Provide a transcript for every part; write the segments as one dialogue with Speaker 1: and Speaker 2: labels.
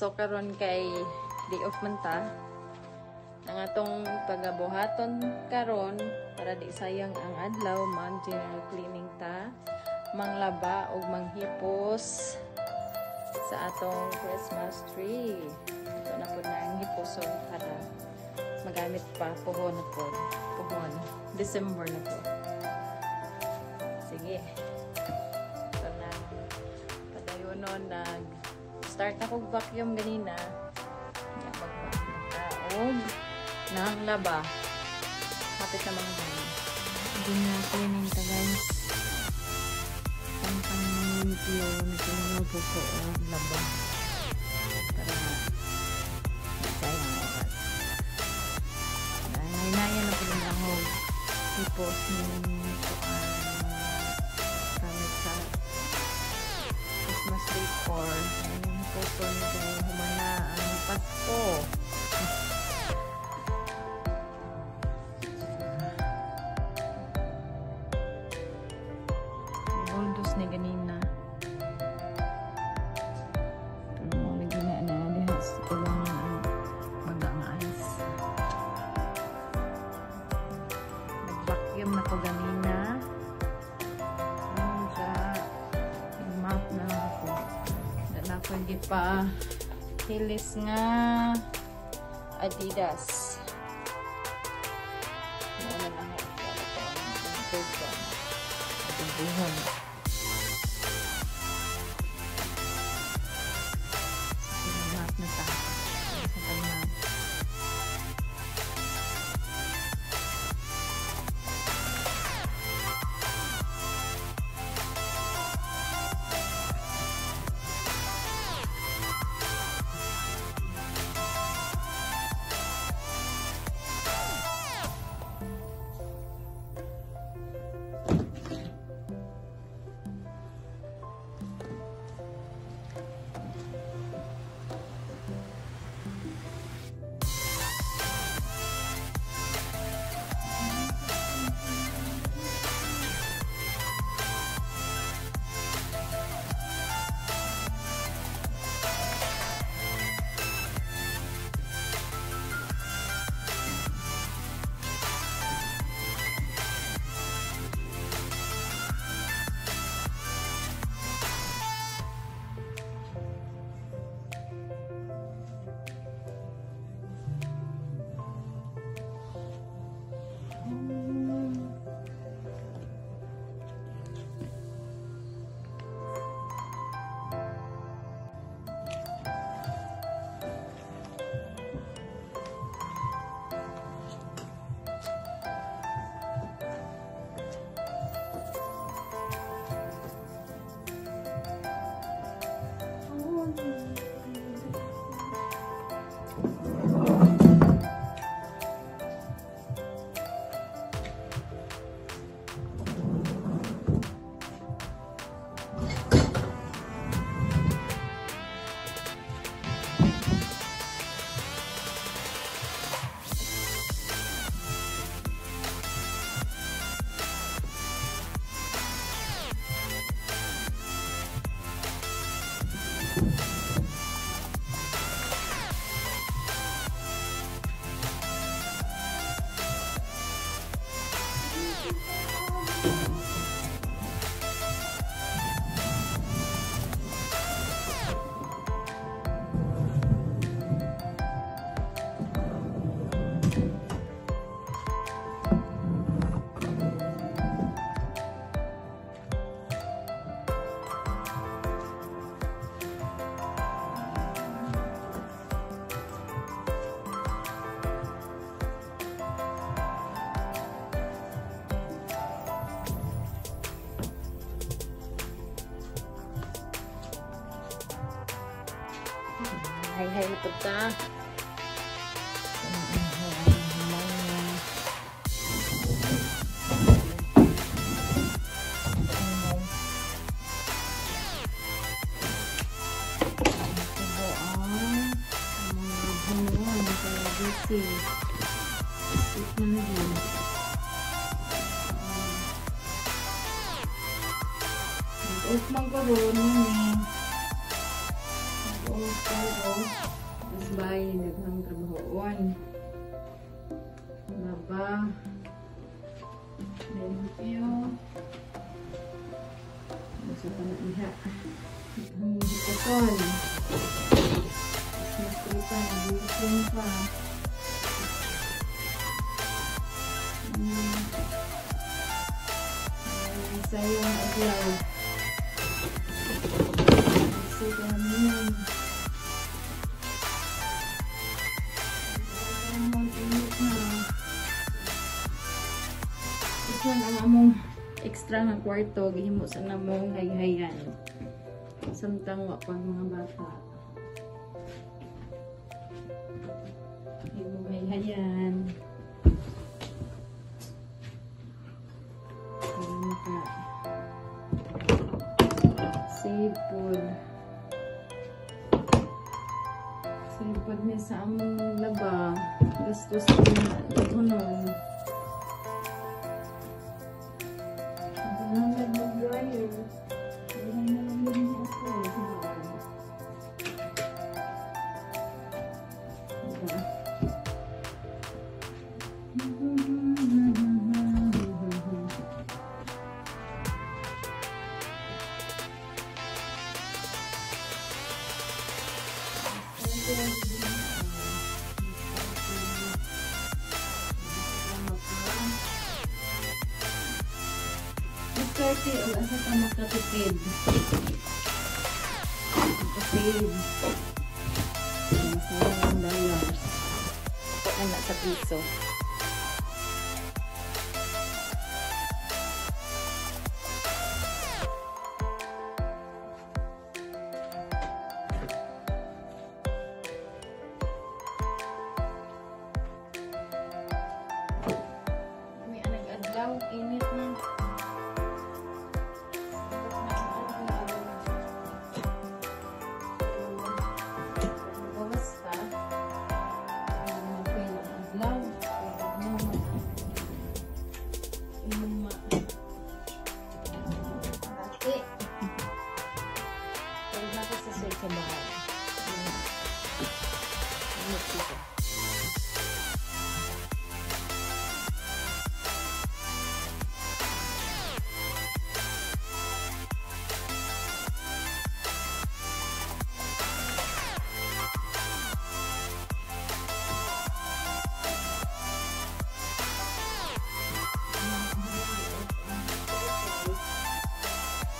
Speaker 1: So karon kay day off man ta. Ang atong pagabuhaton karon para di sayang ang adlaw, mag general cleaning ta, manglaba og manghipos sa atong Christmas tree. Ito na po na ang hiposon para magamit pa puhon na po. Puhon. December na po. Sige. Ito na. Padayonon start ako vacuum ganina. Nag-vacuum nang laba. Kapit na mga ganyan.
Speaker 2: Hindi na cleaning ta guys. Pang video na tinunod ko ang laba.
Speaker 1: Para sayang ang oras.
Speaker 2: Nainayan na po rin ako i-post ng gamit sa Christmas decor. Yung photo niya kayo humana ang Pasko. Buldos na ganina. Pero mga gina na dihas kulang ang baga nga ice. Nag-vacuum na ko ganina. Sa map na ako. Dala ko hindi pa hilis nga Adidas. Muna na ako. Ito ang buhon. Map na ta. Sa pag-map.
Speaker 1: Hay na pagka.
Speaker 2: Magkaroon yun eh. pero mas bahay naghang trabahoon. Laba. Limpyo. Gusto pa na iha. Ang hikaton. Mas trupa, nagusin pa. Sayang aglaw. Kasi kami yan. Ito ang among extra nga kwarto. Gihimo sa namong hayhayan. Samtang wa pang mga bata. Gihimo hayhayan. Save food. Save food niya sa among laba. Gastos ko na itunon. Ito na nag-dryer. Hindi na nalagyan niya ako. Diba? Maswerte o asa ka makatipid. Makasave. Sayang $1.
Speaker 1: Anak sa piso.
Speaker 2: May anag-adlaw, init na.
Speaker 1: Sa bahay.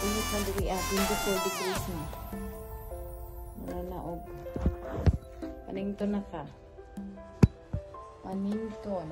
Speaker 1: Init na diri at 24 degrees na. Nanaog. Panington na ka. Panington.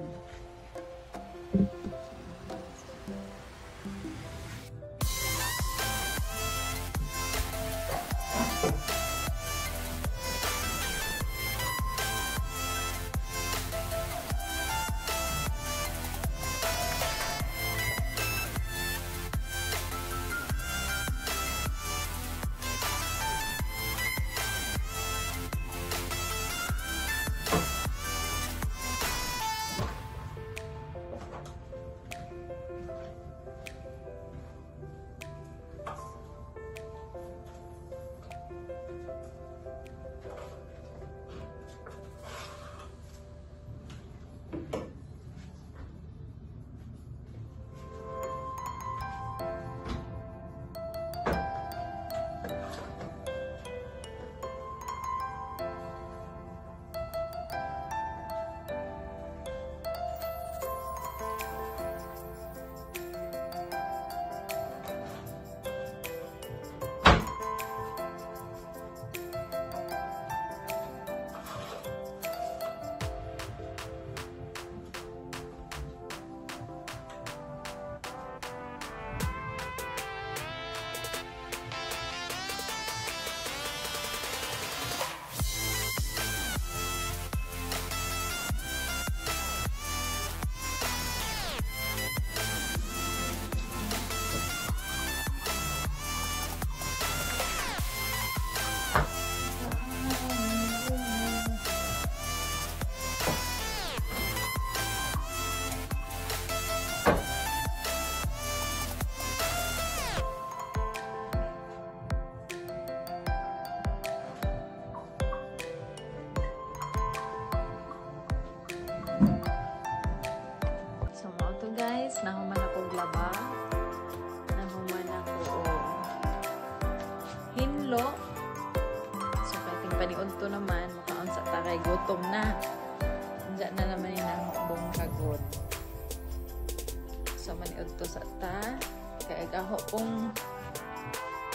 Speaker 1: to sa ta. Kaya gaho kong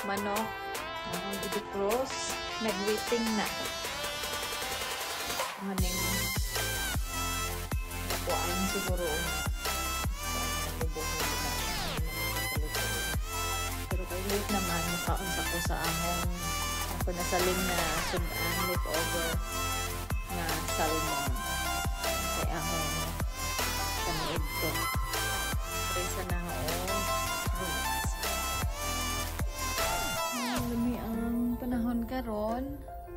Speaker 1: manok. Ang i-cross. Nag-waiting na. Maning nakuhaan siguro pero kay late naman makaon sa ko sa ahong ako nasaling na sudan leftover na salmon kay ahong kaniid to presa na lumi ang panahon karon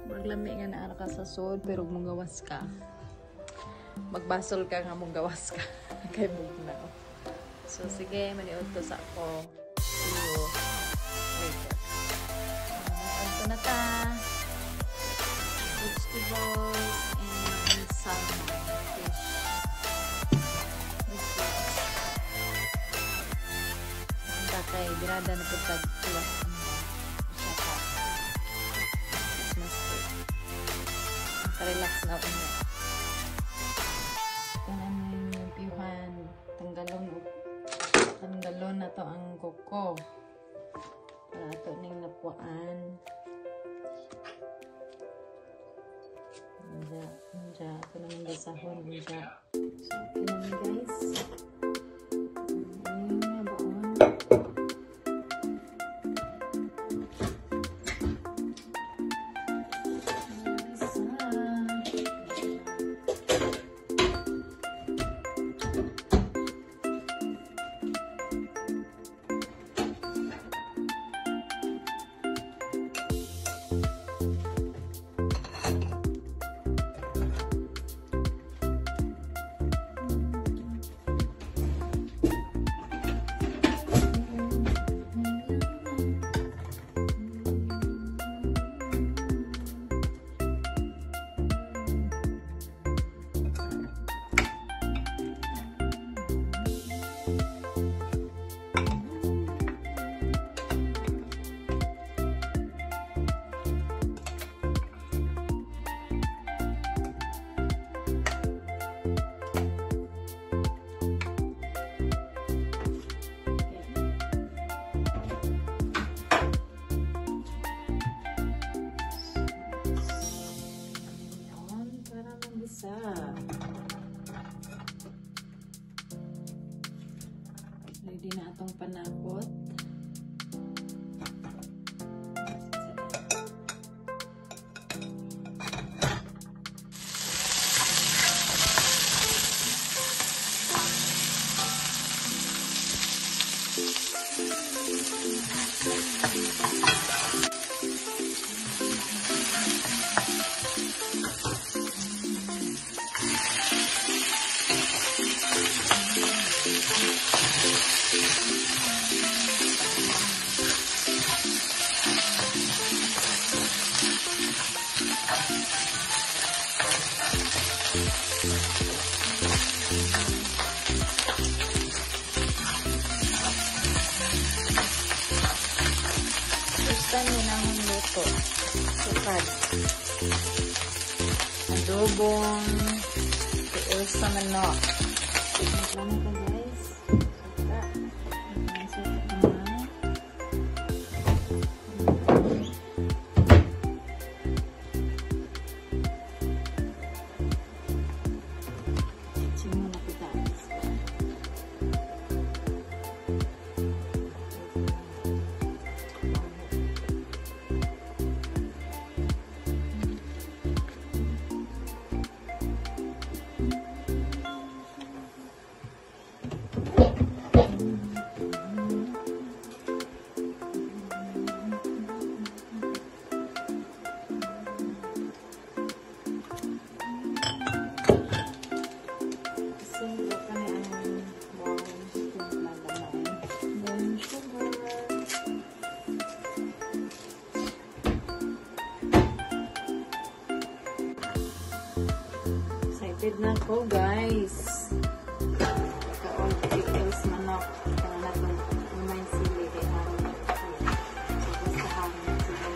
Speaker 1: maglami nga naa ka sa sod pero munggawas ka magbasol ka nga munggawas ka kay bugnaw. So sige maniud to sa ako. See you later. Ito na ta vegetables and salmon fish. Ang kay birada na po tag-tuwas relax na ako niya. Kung ano yung piyuhan, tanggalon na to ang kuko. Para ito ning napuan. Anja. Ito naman dasahon. Anja. So, ito naman guys. Ayun nga baon. Ready na atong panakot. Gusto nyo na ang luto. Sukad. Adobong tiil sa manok. Ito na ka guys. Suka. Suka naman. Simula kita. Excited na ko guys. Kaon pickles manok. Kaya na ito may sili kay hangin. So basta hangin sili.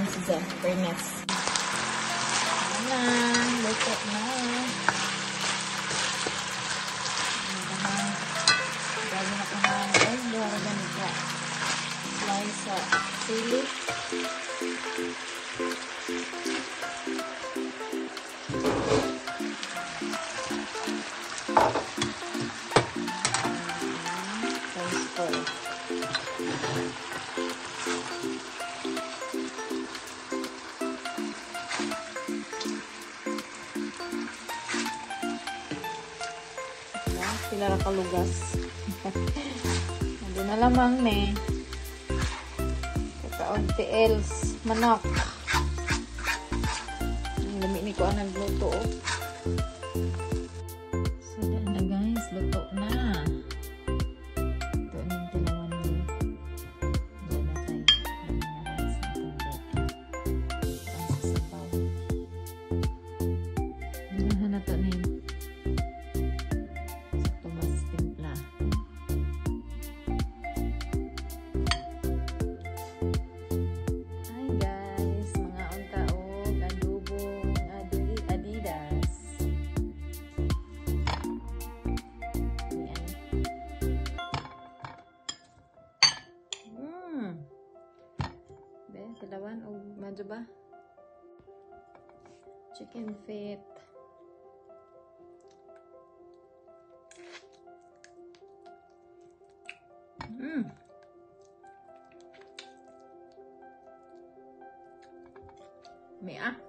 Speaker 2: pizza. Fairness.
Speaker 1: Na, luto na. Bago na ko na guys, duha na ganit ka. Slice sa sili. Slice ko. Sila ra kalugas. Hindi na lamang ne. Kakaunti else. Manok. Ang dami ni ko ang nagluto. So, yan na guys. Luto na. Ito ang tilawan mo. Diyan na tayo. Ang sasabaw. Ganahan na ito na yun. Kalawan o madyo ba? Chicken feet. Mia.